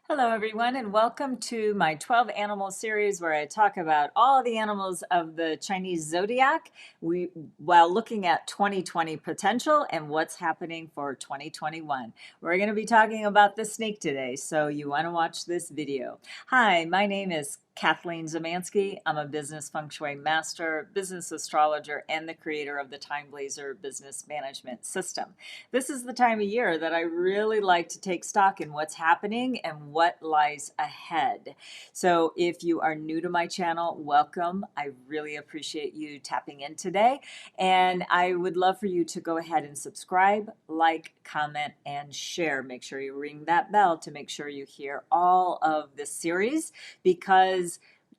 Hello, everyone, and welcome to my 12 animal series where I talk about all the animals of the Chinese zodiac while looking at 2020 potential and what's happening for 2021. We're going to be talking about the snake today, so you want to watch this video. Hi, my name is Kathleen Zemansky. I'm a business feng shui master, business astrologer, and the creator of the Time Blazer business management system. This is the time of year that I really like to take stock in what's happening and what lies ahead. So if you are new to my channel, welcome. I really appreciate you tapping in today. And I would love for you to go ahead and subscribe, like, comment, and share. Make sure you ring that bell to make sure you hear all of this series, because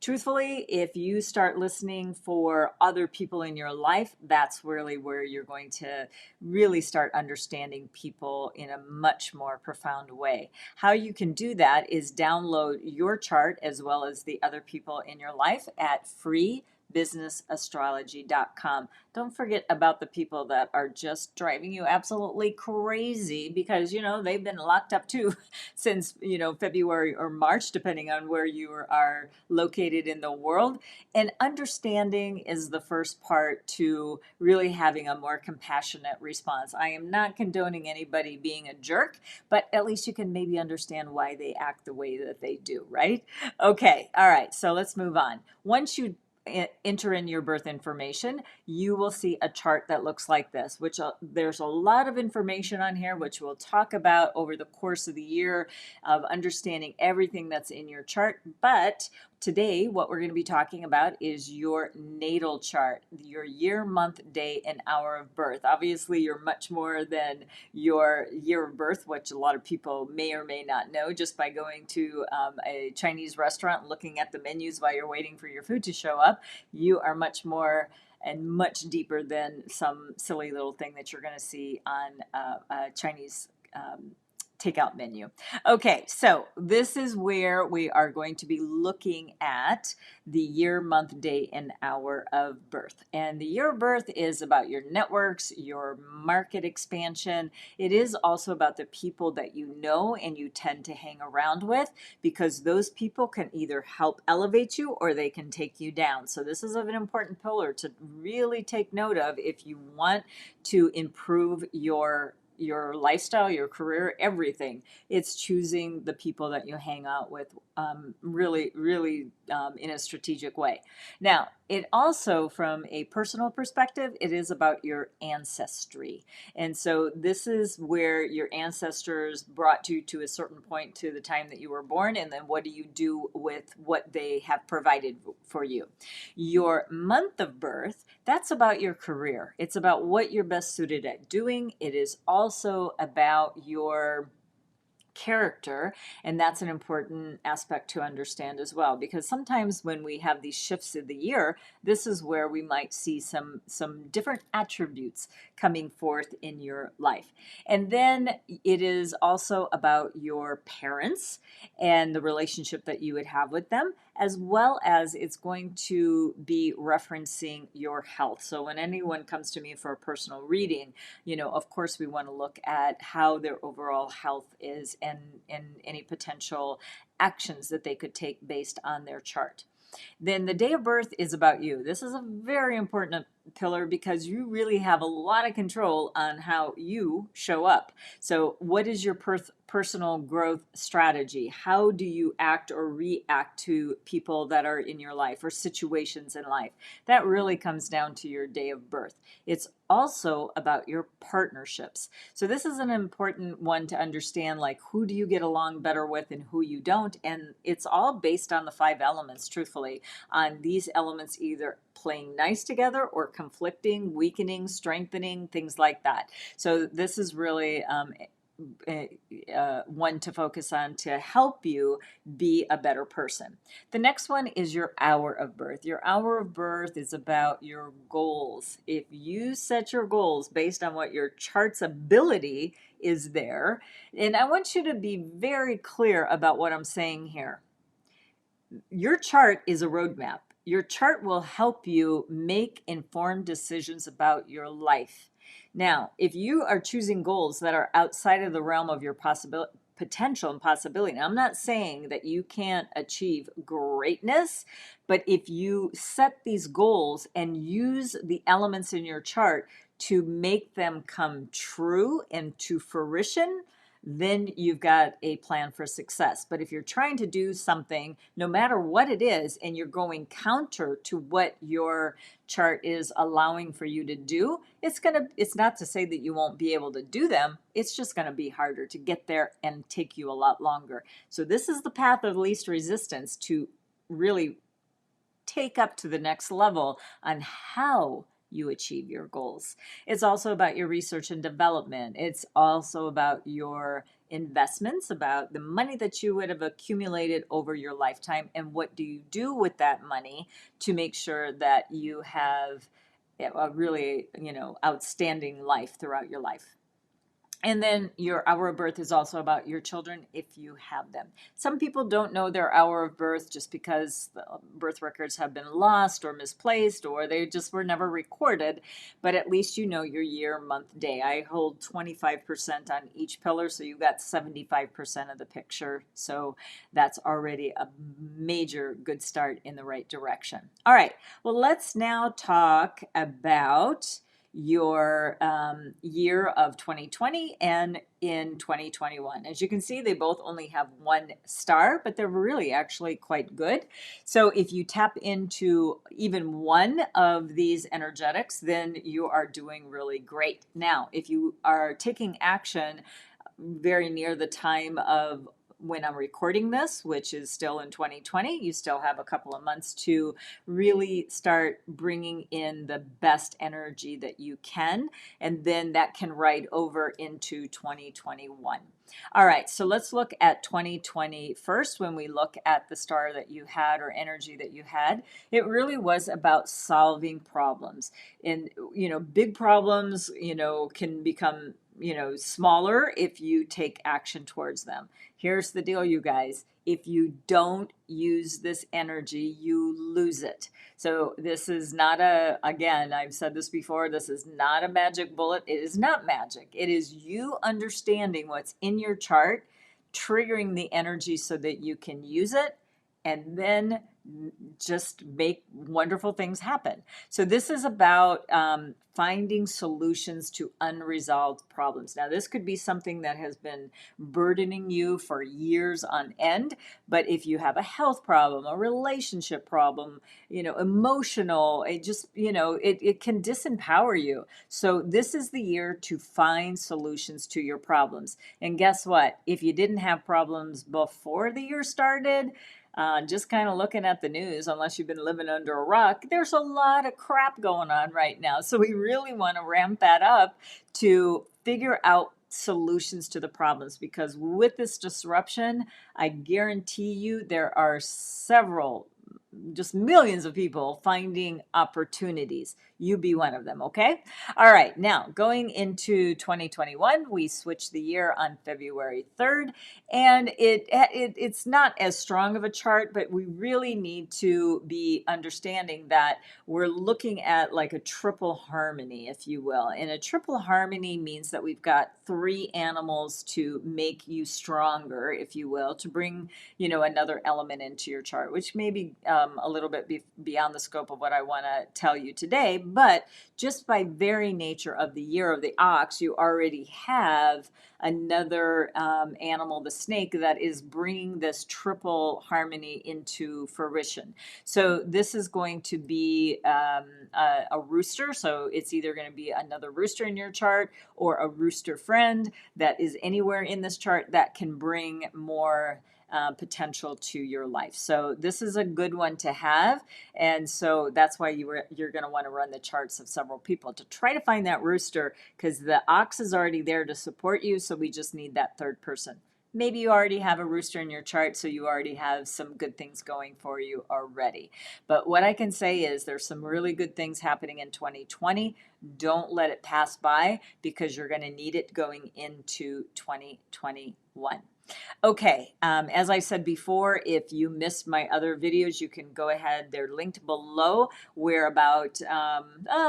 truthfully, if you start listening for other people in your life, that's really where you're going to really start understanding people in a much more profound way. How you can do that is download your chart as well as the other people in your life at freebusinessastrology.com. Don't forget about the people that are just driving you absolutely crazy because, they've been locked up too since, February or March, depending on where you are located in the world. And understanding is the first part to really having a more compassionate response. I am not condoning anybody being a jerk, but at least you can maybe understand why they act the way that they do, right? Okay, all right, so let's move on. Once you enter in your birth information, you will see a chart that looks like this, which there's a lot of information on here, which we'll talk about over the course of the year of understanding everything that's in your chart. But today, what we're going to be talking about is your natal chart, your year, month, day, and hour of birth. Obviously, you're much more than your year of birth, which a lot of people may or may not know just by going to a Chinese restaurant and looking at the menus while you're waiting for your food to show up. You are much more and much deeper than some silly little thing that you're going to see on a Chinese takeout menu. Okay, so this is where we are going to be looking at the year, month, day, and hour of birth. And the year of birth is about your networks, your market expansion. It is also about the people that you know and you tend to hang around with, because those people can either help elevate you or they can take you down. So this is an important pillar to really take note of if you want to improve your lifestyle, your career, everything. It's choosing the people that you hang out with really in a strategic way. Now, it also, from a personal perspective, it is about your ancestry. And so this is where your ancestors brought you to a certain point to the time that you were born, and then what do you do with what they have provided for you. Your month of birth, that's about your career. It's about what you're best suited at doing. It is also about your character, and that's an important aspect to understand as well, because sometimes when we have these shifts of the year, this is where we might see some different attributes coming forth in your life. And then it is also about your parents and the relationship that you would have with them, as well as it's going to be referencing your health. So when anyone comes to me for a personal reading, of course we want to look at how their overall health is and any potential actions that they could take based on their chart. Then the day of birth is about you. This is a very important pillar because you really have a lot of control on how you show up. So what is your personal growth strategy? How do you act or react to people that are in your life or situations in life? That really comes down to your day of birth. It's also about your partnerships. So this is an important one to understand, like who do you get along better with and who you don't. And it's all based on the 5 elements, truthfully, on these elements either playing nice together or conflicting, weakening, strengthening, things like that. So this is really one to focus on to help you be a better person. The next one is your hour of birth. Your hour of birth is about your goals. If you set your goals based on what your chart's ability is there, and I want you to be very clear about what I'm saying here. Your chart is a roadmap. Your chart will help you make informed decisions about your life. Now, if you are choosing goals that are outside of the realm of your potential and possibility. Now, I'm not saying that you can't achieve greatness, but if you set these goals and use the elements in your chart to make them come true and to fruition, then you've got a plan for success. But if you're trying to do something, no matter what it is, and you're going counter to what your chart is allowing for you to do, it's not to say that you won't be able to do them. It's just going to be harder to get there and take you a lot longer. So this is the path of least resistance to really take up to the next level on how you achieve your goals. It's also about your research and development. It's also about your investments, about the money that you would have accumulated over your lifetime, and what do you do with that money to make sure that you have a really, outstanding life throughout your life. And then your hour of birth is also about your children if you have them. Some people don't know their hour of birth just because the birth records have been lost or misplaced, or they just were never recorded, but at least you know your year, month, day. I hold 25% on each pillar, so you got 75% of the picture. So that's already a major good start in the right direction. All right, well, let's now talk about your year of 2020 and in 2021. As you can see, they both only have one star, but they're really actually quite good. So if you tap into even one of these energetics, then you are doing really great. Now, if you are taking action very near the time of when I'm recording this, which is still in 2020, you still have a couple of months to really start bringing in the best energy that you can, and then that can ride over into 2021. All right, so let's look at 2020 first. When we look at the star that you had or energy that you had, it really was about solving problems. And, big problems, can become smaller if you take action towards them. Here's the deal, you guys. If you don't use this energy, you lose it. So this is not again, I've said this before, this is not a magic bullet. It is not magic. It is you understanding what's in your chart, triggering the energy so that you can use it, and then just make wonderful things happen. So this is about finding solutions to unresolved problems. Now, this could be something that has been burdening you for years on end, but if you have a health problem, a relationship problem, emotional, it just, it can disempower you. So this is the year to find solutions to your problems. And guess what? If you didn't have problems before the year started, just kind of looking at the news, unless you've been living under a rock, there's a lot of crap going on right now. So we really want to ramp that up to figure out solutions to the problems, because with this disruption, I guarantee you there are several, just millions of people finding opportunities. You be one of them, okay? All right, now going into 2021, we switched the year on February 3rd, and it's not as strong of a chart, but we really need to be understanding that we're looking at like a triple harmony, if you will. And a triple harmony means that we've got three animals to make you stronger, if you will, to bring, another element into your chart, which may be a little bit beyond the scope of what I want to tell you today. But just by very nature of the year of the ox, you already have another animal, the snake, that is bringing this triple harmony into fruition. So this is going to be a rooster. So it's either going to be another rooster in your chart or a rooster friend that is anywhere in this chart that can bring more potential to your life. So this is a good one to have, and so that's why you're going to want to run the charts of several people to try to find that rooster, because the ox is already there to support you. So we just need that third person. Maybe you already have a rooster in your chart, so you already have some good things going for you already. But what I can say is there's some really good things happening in 2020. Don't let it pass by, because you're going to need it going into 2021. Okay, as I said before, if you missed my other videos, you can go ahead. They're linked below. We're about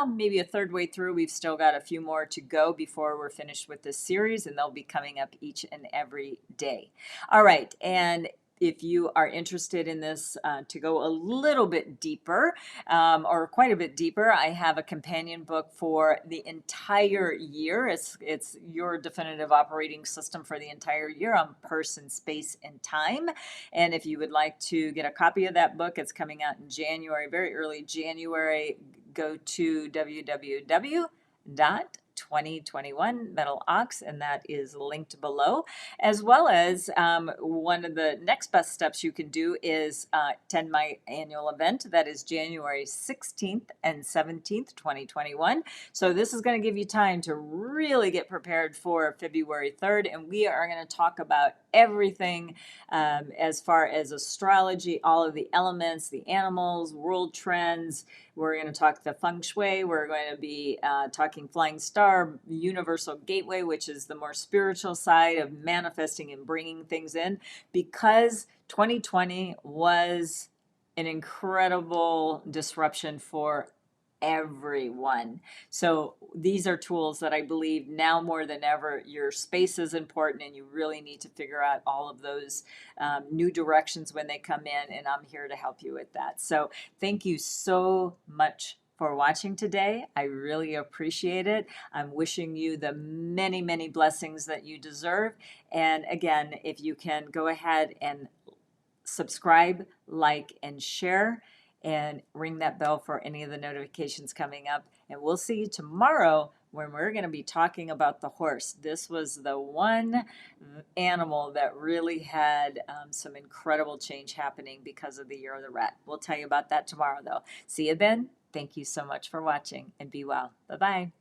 maybe a third way through. We've still got a few more to go before we're finished with this series, and they'll be coming up each and every day. All right, and if you are interested in this to go a little bit deeper, or quite a bit deeper, I have a companion book for the entire year. It's your definitive operating system for the entire year on person, space, and time. And if you would like to get a copy of that book, it's coming out in January, very early January. Go to www.2021 Metal Ox, and that is linked below. As well as one of the next best steps you can do is attend my annual event. That is January 16th and 17th, 2021. So this is going to give you time to really get prepared for February 3rd. And we are going to talk about everything as far as astrology, all of the elements, the animals, world trends. We're going to talk the feng shui. We're going to be talking flying star, universal gateway, which is the more spiritual side of manifesting and bringing things in, because 2020 was an incredible disruption for everyone. So these are tools that I believe now more than ever, your space is important, and you really need to figure out all of those new directions when they come in, and I'm here to help you with that. So thank you so much for watching today. I really appreciate it. I'm wishing you the many, many blessings that you deserve. And again, if you can go ahead and subscribe, like, and share, and ring that bell for any of the notifications coming up. And we'll see you tomorrow when we're going to be talking about the horse. This was the one animal that really had some incredible change happening because of the year of the rat. We'll tell you about that tomorrow, though. See you then. Thank you so much for watching, and be well. Bye-bye.